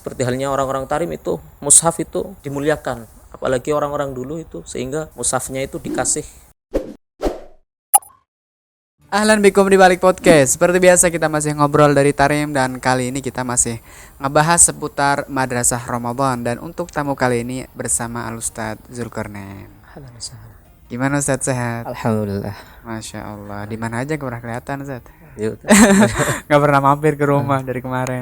seperti halnya orang-orang tarim itu mushaf itu dimuliakan, apalagi orang-orang dulu itu, sehingga mushafnya itu dikasih. Ahlan bikum di balik podcast. Seperti biasa kita masih ngobrol dari Tarim, dan kali ini kita masih ngebahas seputar Madrasah Ramadan. Dan untuk tamu kali ini bersama Al-Ustadz Zulkarnain. Gimana Ustadz, sehat? Alhamdulillah. Masya Allah. Di mana aja gak pernah kelihatan Ustadz? Yuk. Gak pernah mampir ke rumah dari kemarin.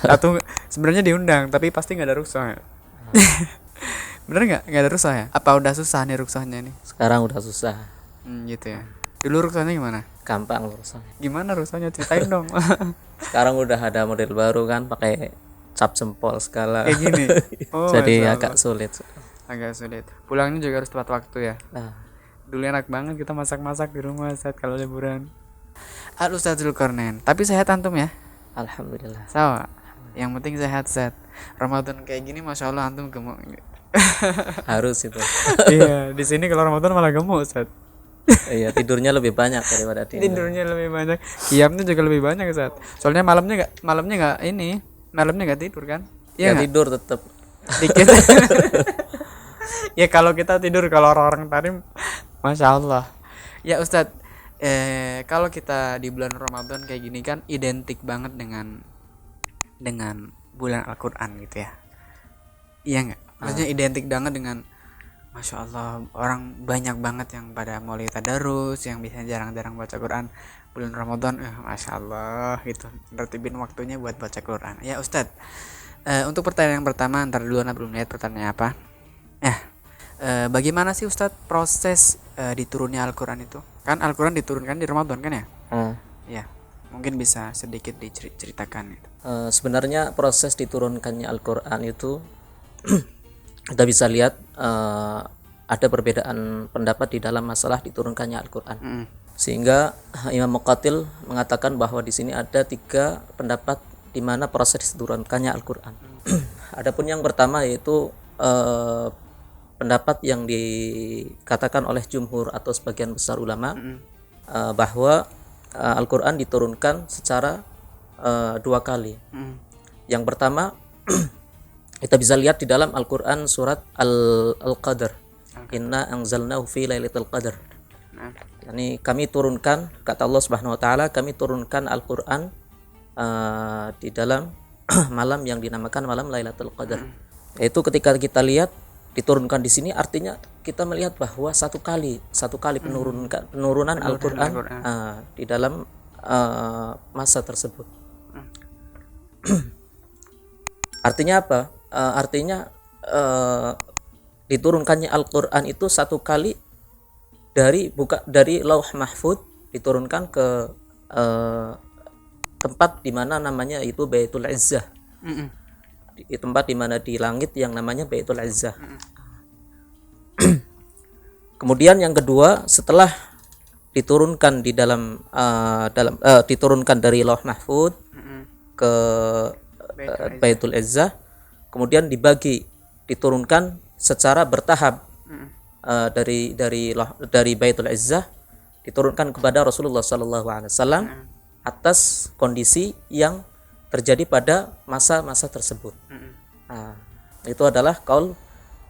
Atau sebenarnya diundang tapi pasti nggak ada rukshoh. Bener nggak ada rukshoh ya? Apa udah susah nih rukshohnya nih? Sekarang udah susah. Gitu ya. Dulu rukshohnya gimana? Gampang rusaknya. Gimana rukshohnya, ceritain dong. Sekarang udah ada model baru kan, pakai cap jempol segala. Kayak gini. Oh, Jadi Masya agak Allah. sulit. Agak sulit. Pulangnya juga harus tepat waktu ya. Nah, Dulu enak banget kita masak-masak di rumah saat kalau liburan. Al-Ustadz Zulkarnain. Tapi sehat antum ya? alhamdulillah. Sama. Yang penting sehat-sehat. Ramadan kayak gini Masya Allah antum gemuk. Harus itu. Iya, di sini kalau Ramadan malah gemuk Ustadz. Iya, tidurnya lebih banyak daripada di Tidurnya lebih banyak, qiyamnya juga lebih banyak Ustadz. Soalnya malamnya nggak tidur kan? Ya, Iya nggak? tidur tetap. Dikit. Ya kalau kita tidur, kalau orang-orang tarim Masya Allah. Ya Ustadz, kalau kita di bulan Ramadan kayak gini kan identik banget dengan bulan Al-Quran gitu ya. Iya nggak? Maksudnya identik banget dengan Masya Allah, orang banyak banget yang pada mulai tadarus, yang biasanya jarang-jarang baca Quran. Bulan Ramadan, Masya Allah gitu, tertibin waktunya buat baca Quran. Ya Ustadz, untuk pertanyaan yang pertama, ntar dulu belum lihat pertanyaannya apa. Bagaimana sih Ustadz proses diturunnya Al-Quran itu? Kan Al-Quran diturunkan di Ramadan kan ya? Ya, mungkin bisa sedikit diceritakan gitu. Sebenarnya proses diturunkannya Al-Quran itu kita bisa lihat ada perbedaan pendapat di dalam masalah diturunkannya Al-Quran. Sehingga Imam Muqatil mengatakan bahwa di sini ada 3 pendapat di mana proses diturunkannya Al-Quran. Adapun yang pertama yaitu pendapat yang dikatakan oleh jumhur atau sebagian besar ulama, bahwa Al-Quran diturunkan secara 2 kali. Yang pertama kita bisa lihat di dalam Al-Quran surat Al-Qadr. Inna anzalnahu fi lailatul qadr. Yani kami turunkan, kata Allah Subhanahu wa taala, kami turunkan Al-Quran di dalam malam yang dinamakan malam Lailatul Qadar. Yaitu ketika kita lihat diturunkan di sini, artinya kita melihat bahwa satu kali penurunan Al-Quran di dalam masa tersebut. Artinya apa? Artinya diturunkannya Al-Quran itu satu kali dari Lauh Mahfud diturunkan ke tempat di mana namanya itu Baitul Izzah. Di tempat di mana di langit yang namanya Baitul Izzah. Kemudian yang kedua, setelah diturunkan di diturunkan dari Lauh Mahfud ke Baitul Izzah, kemudian diturunkan secara bertahap dari Baitul Izzah diturunkan kepada Rasulullah SAW atas kondisi yang terjadi pada masa-masa tersebut. Itu adalah qaul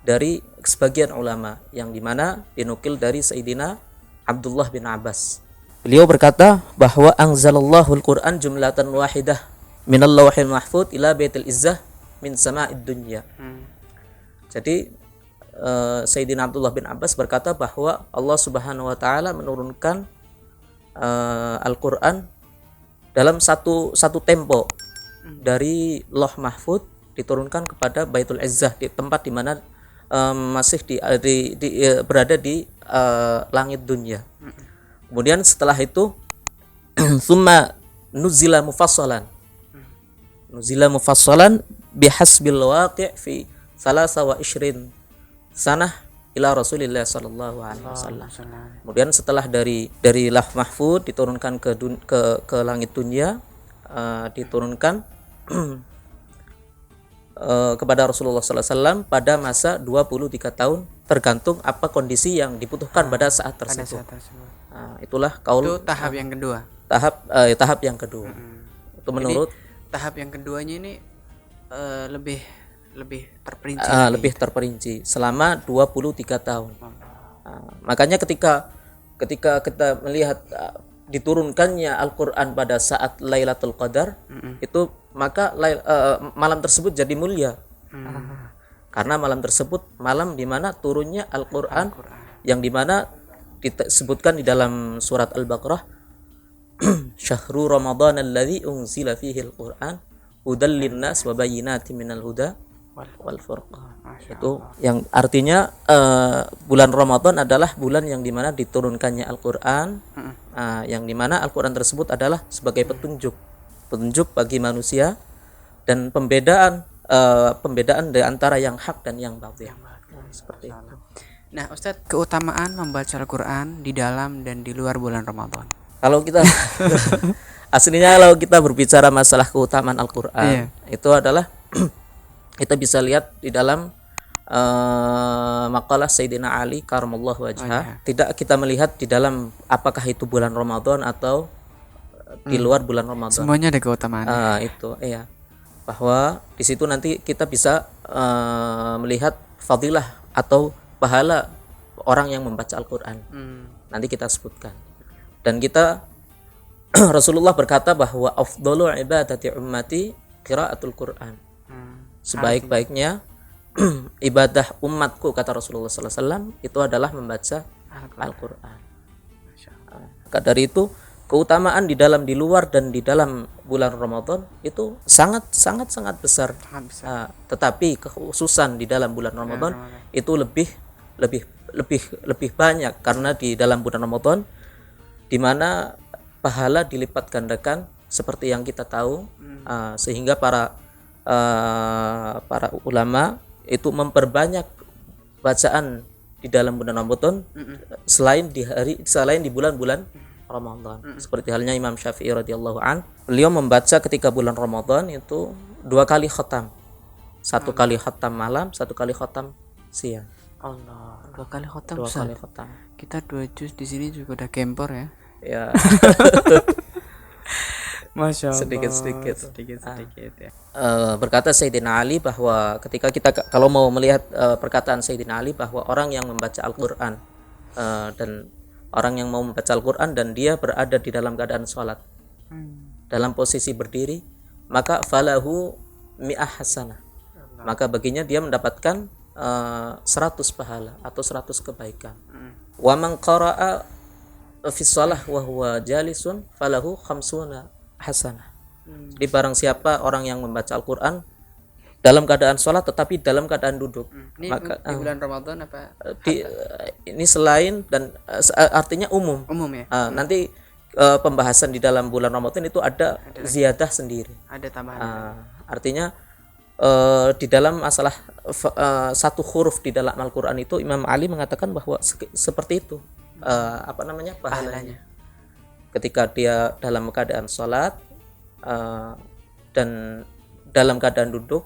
dari sebagian ulama yang dimana dinukil dari Sayyidina Abdullah bin Abbas. Beliau berkata bahwa anzalallahu al-Quran jumlatan wahidah minal lawhil mahfud ila Baitul Izzah min sama'id dunya. Jadi Sayyidina Abdullah bin Abbas berkata bahwa Allah Subhanahu wa taala menurunkan Al-Quran dalam satu tempo dari Lauh Mahfud diturunkan kepada Baitul Izzah, di tempat di mana masih berada di langit dunia. Kemudian setelah itu summa nuzila mufassalan bihasbil waqi' fi 23 sanah ila Rasulillah sallallahu alaihi wasallam. Kemudian setelah dari Lauh Mahfud diturunkan ke langit dunia, diturunkan kepada Rasulullah sallallahu alaihi wasallam pada masa 23 tahun, tergantung apa kondisi yang dibutuhkan pada saat tersebut. Itulah kaul. Itu tahap yang kedua. Tahap yang kedua. Itu menurut tahap yang keduanya ini lebih terperinci. Lebih terperinci selama 23 tahun. Makanya ketika kita melihat diturunkannya Al-Qur'an pada saat Lailatul Qadar, itu maka malam tersebut jadi mulia. Karena malam tersebut malam di mana turunnya Al-Qur'an, yang di mana disebutkan di dalam surat Al-Baqarah, Syahrul Ramadan alladzi unzila fihi al-Qur'an hudal linnas wa bayyinatin minal huda wal furqan. Itu yang artinya bulan Ramadan adalah bulan yang dimana diturunkannya Al-Qur'an, yang dimana Al-Qur'an tersebut adalah sebagai petunjuk bagi manusia dan pembedaan di antara yang hak dan yang batil. Seperti itu. Nah, Ustadz, keutamaan membaca Al-Qur'an di dalam dan di luar bulan Ramadan. Kalau kita aslinya kalau kita berbicara masalah keutamaan Al-Qur'an, itu adalah kita bisa lihat di dalam makalah Sayyidina Ali karamallahu wajhah. Tidak kita melihat di dalam apakah itu bulan Ramadan atau di luar bulan Ramadan. Semuanya ada keutamaan. Itu iya. Bahwa di situ nanti kita bisa melihat fadilah atau pahala orang yang membaca Al-Qur'an. Nanti kita sebutkan. Dan kita Rasulullah berkata bahwa afdalu ibadati ummati qiraatul Qur'an. Sebaik-baiknya ibadah umatku, kata Rasulullah SAW, itu adalah membaca Al-Qur'an. Maka dari itu keutamaan di luar dan di dalam bulan Ramadan itu sangat besar. Tetapi kekhususan di dalam bulan Ramadan itu lebih banyak, karena di dalam bulan Ramadan di mana pahala dilipat gandakan seperti yang kita tahu, sehingga para ulama itu memperbanyak bacaan di dalam bulan Ramadan selain di bulan-bulan Ramadan. Seperti halnya Imam Syafi'i radhiyallahu an, beliau membaca ketika bulan Ramadan itu 2 kali khatam. 1 kali khatam malam, 1 kali khatam siang. Allah, 2 kali khatam. 2 kali khatam. Kita 2 juz di sini juga udah kempor ya. Ya. Masya Allah. Sedikit ya. Berkata Sayyidina Ali bahwa ketika kita kalau mau melihat perkataan Sayyidina Ali bahwa orang yang membaca Al-Qur'an dan orang yang mau membaca Al-Qur'an dan dia berada di dalam keadaan sholat, dalam posisi berdiri, maka falahu mi'ah hasanah. Maka baginya dia mendapatkan 100 pahala atau 100 kebaikan. Wa man qara'a fi shalah wa huwa jalisun falahu khamsuna hasanah. Jadi barang siapa orang yang membaca Al-Qur'an dalam keadaan sholat tetapi dalam keadaan duduk, ini maka di bulan Ramadan apa? Ini selain dan artinya umum ya. Nanti pembahasan di dalam bulan Ramadan itu ada ziyadah sendiri, ada tambahan. Artinya di dalam masalah satu huruf di dalam Al-Qur'an itu Imam Ali mengatakan bahwa seperti itu pahalanya. Ketika dia dalam keadaan sholat dan dalam keadaan duduk,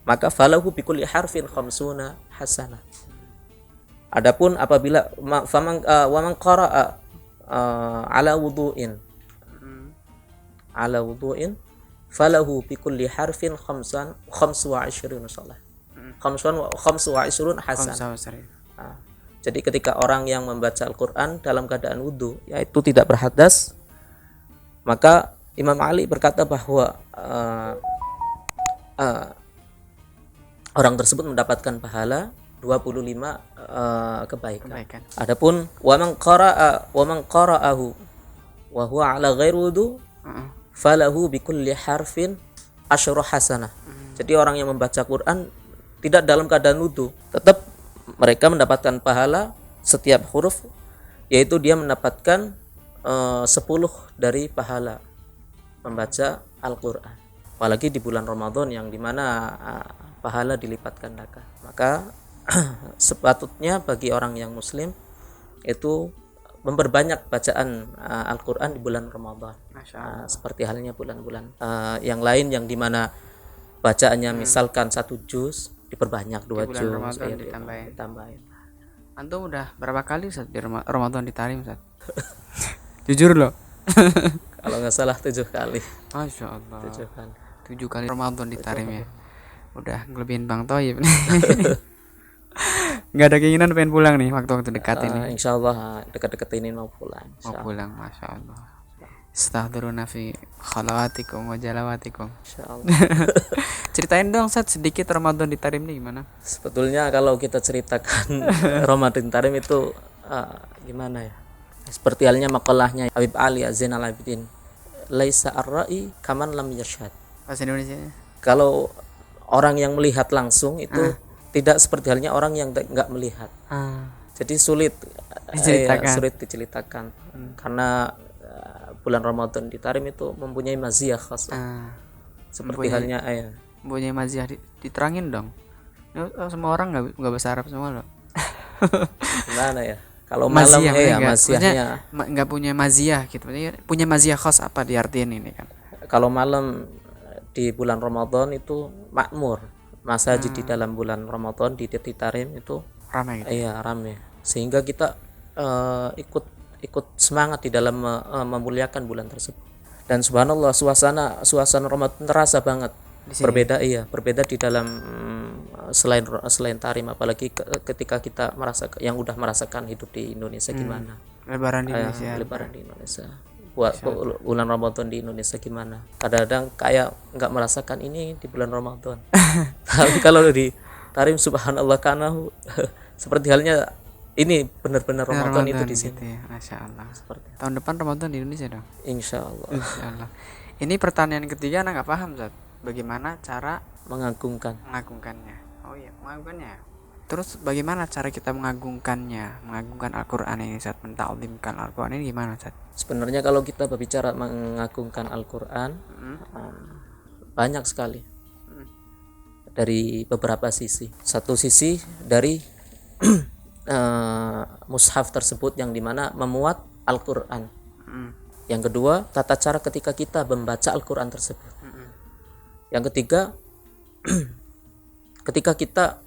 maka falahu bikulli harfin khamsuna hasanah. Adapun apabila wa man qara'a ala wudu'in falahu bikulli harfin khamsan wa 20 shalah. Khamsan wa 20 hasanah. Jadi ketika orang yang membaca Al-Qur'an dalam keadaan wudu, yaitu tidak berhadas, maka Imam Ali berkata bahwa orang tersebut mendapatkan pahala 25 kebaikan. Adapun wa man qara'ahu wa huwa ala ghairi wudu falahu bikulli harfin 10 hasanah. Jadi orang yang membaca Quran tidak dalam keadaan wudu, tetap mereka mendapatkan pahala setiap huruf, yaitu dia mendapatkan 10 dari pahala membaca Al-Qur'an. Apalagi di bulan Ramadan yang dimana pahala dilipat gandakan. Maka sepatutnya bagi orang yang muslim itu memperbanyak bacaan Al-Qur'an di bulan Ramadan. Seperti halnya bulan-bulan yang lain yang dimana bacaannya misalkan 1 juz diperbanyak, 2 juz, ditambahin. Antum udah berapa kali Ustaz di Ramadan ditarim Ustaz? Jujur loh. Kalau nggak salah 7 kali. Masya Allah. 7 kali. 7 kali Ramadan di Tarim ya. Udah ngelebihin Bang Toyib. Nggak ada keinginan pengen pulang nih waktu-waktu dekat ini. Insya Allah dekat-dekat ini mau pulang. Mau pulang, masya Allah. Astaghfirullah fi khalawatikum wa jalawatikum. Insya Allah. Ceritain dong Sat sedikit Ramadan di Tarim nih gimana? Sebetulnya kalau kita ceritakan Ramadan Tarim itu gimana ya? Seperti halnya makalahnya Habib Ali Zainal Abidin. Laisa ar-ra'i kaman lam yashhad. Bahasa Indonesia. Kalau orang yang melihat langsung itu tidak seperti halnya orang yang enggak melihat. Jadi sulit diceritakan. Karena bulan Ramadan di Tarim itu mempunyai maziyah khas. Seperti halnya mempunyai maziyah diterangin dong. Semua orang nggak bahasa Arab semua loh. Gimana ya? Kalau malam maziyahnya nggak punya maziyah gitu. Punya maziyah khas apa diartiin ini kan? Kalau malam di bulan Ramadan itu makmur. Masjid di dalam bulan Ramadan di Tarim itu ramai gitu. Iya, ramai. Sehingga kita ikut semangat di dalam memuliakan bulan tersebut. Dan subhanallah suasana Ramadan terasa banget. Berbeda di dalam selain Tarim, apalagi ketika kita yang udah merasakan hidup di Indonesia gimana. Lebaran di Indonesia. Buat bulan Ramadan di Indonesia gimana? Kadang-kadang kayak nggak merasakan ini di bulan Ramadan. Tapi kalau di Tarim subhanallah kanahu seperti halnya ini benar-benar Ramadan itu di sini. Gitu ya. Masya Allah. Tahun depan Ramadan di Indonesia dong. Insya Allah. Ini pertanyaan ketiga anak nggak paham Zat. Bagaimana cara mengagungkannya? Oh iya, mengagungkannya. Terus bagaimana cara kita mengagungkan Al-Quran ini Zat, menta'zimkan Al-Quran ini gimana Zat? Sebenarnya kalau kita berbicara mengagungkan Al-Quran, banyak sekali dari beberapa sisi. Satu sisi dari mushaf tersebut yang dimana memuat Al-Quran. Yang kedua, tata cara ketika kita membaca Al-Quran tersebut. Yang ketiga, ketika kita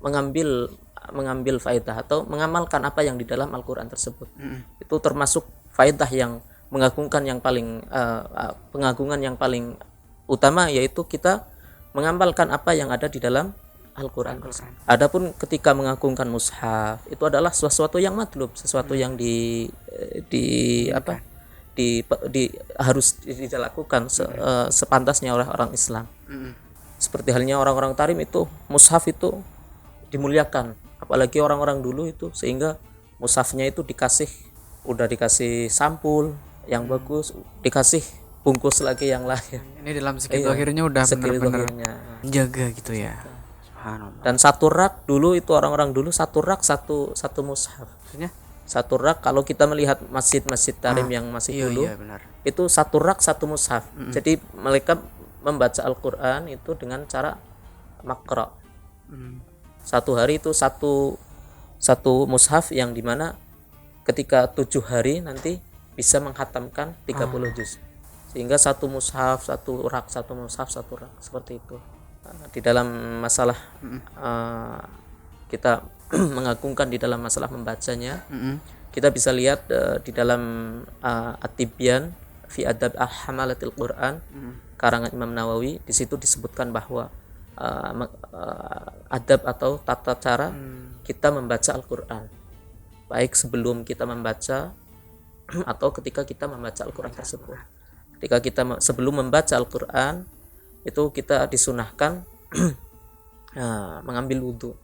mengambil faedah atau mengamalkan apa yang di dalam Al-Quran tersebut. Itu termasuk faedah yang pengagungan yang paling utama, yaitu kita mengamalkan apa yang ada di dalam Al-Quran. Adapun ketika mengagungkan mushaf itu adalah sesuatu yang matlub, sesuatu yang harus dilakukan sepantasnya oleh orang Islam. Seperti halnya orang-orang Tarim itu mushaf itu dimuliakan, apalagi orang-orang dulu itu, sehingga mushafnya itu dikasih sampul yang bagus, dikasih bungkus lagi yang lain. Ini dalam segi akhirnya udah benar-benar jaga gitu ya. Dan satu rak dulu itu orang-orang dulu satu mushaf. Maksudnya satu rak, kalau kita melihat masjid-masjid Tarim yang masih dulu itu satu rak satu mushaf. Jadi mereka membaca Al-Quran itu dengan cara makra. Satu hari itu satu mushaf yang dimana ketika 7 hari nanti bisa menghatamkan 30 juz. Sehingga satu mushaf, satu rak, satu mushaf, satu rak, seperti itu. Di dalam masalah kita mengagungkan di dalam masalah membacanya, kita bisa lihat di dalam At-Tibyan fi Adab Hamalatil Quran karangan Imam Nawawi. Di situ disebutkan bahwa adab atau tata cara kita membaca Al-Quran, baik sebelum kita membaca atau ketika kita membaca Al-Quran tersebut. Ketika kita sebelum membaca Al-Quran itu kita disunahkan mengambil wudhu.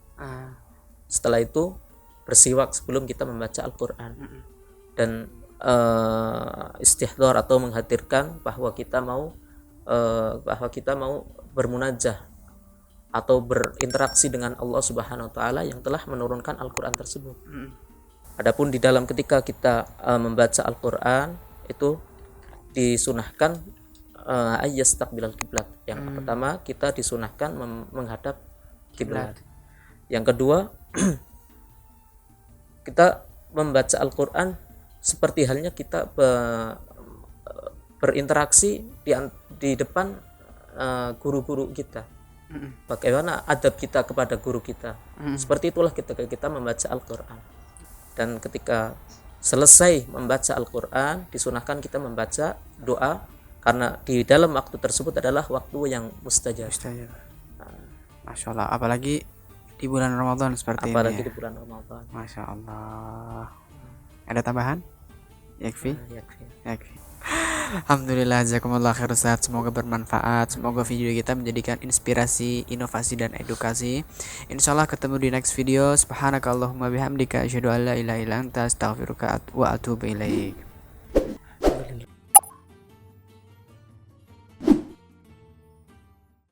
Setelah itu bersiwak sebelum kita membaca Al-Quran. Dan istihdhar atau menghadirkan bahwa kita mau bermunajah atau berinteraksi dengan Allah Subhanahu wa taala yang telah menurunkan Al-Qur'an tersebut. Adapun di dalam ketika kita membaca Al-Qur'an itu disunahkan ayyastaqbilal kiblat. Yang pertama kita disunahkan menghadap kiblat. Yang kedua kita membaca Al-Qur'an seperti halnya kita berinteraksi di depan guru-guru kita. Bagaimana adab kita kepada guru kita. Seperti itulah ketika kita membaca Al-Quran. Dan ketika selesai membaca Al-Quran, disunahkan kita membaca doa karena di dalam waktu tersebut adalah waktu yang mustajab. Masya Allah, apalagi di bulan Ramadan seperti Apalagi ini. di bulan Ramadan. Masya Allah. Ada tambahan? Yakfi? Yakfi. Alhamdulillah, jazakumullah khair Ustaz. Semoga bermanfaat. Semoga video kita menjadikan inspirasi, inovasi dan edukasi. Insyaallah ketemu di next video. Subhanakallahumma bihamdika asyhadu an la ilaha illa anta astaghfiruka wa atubu ilaik.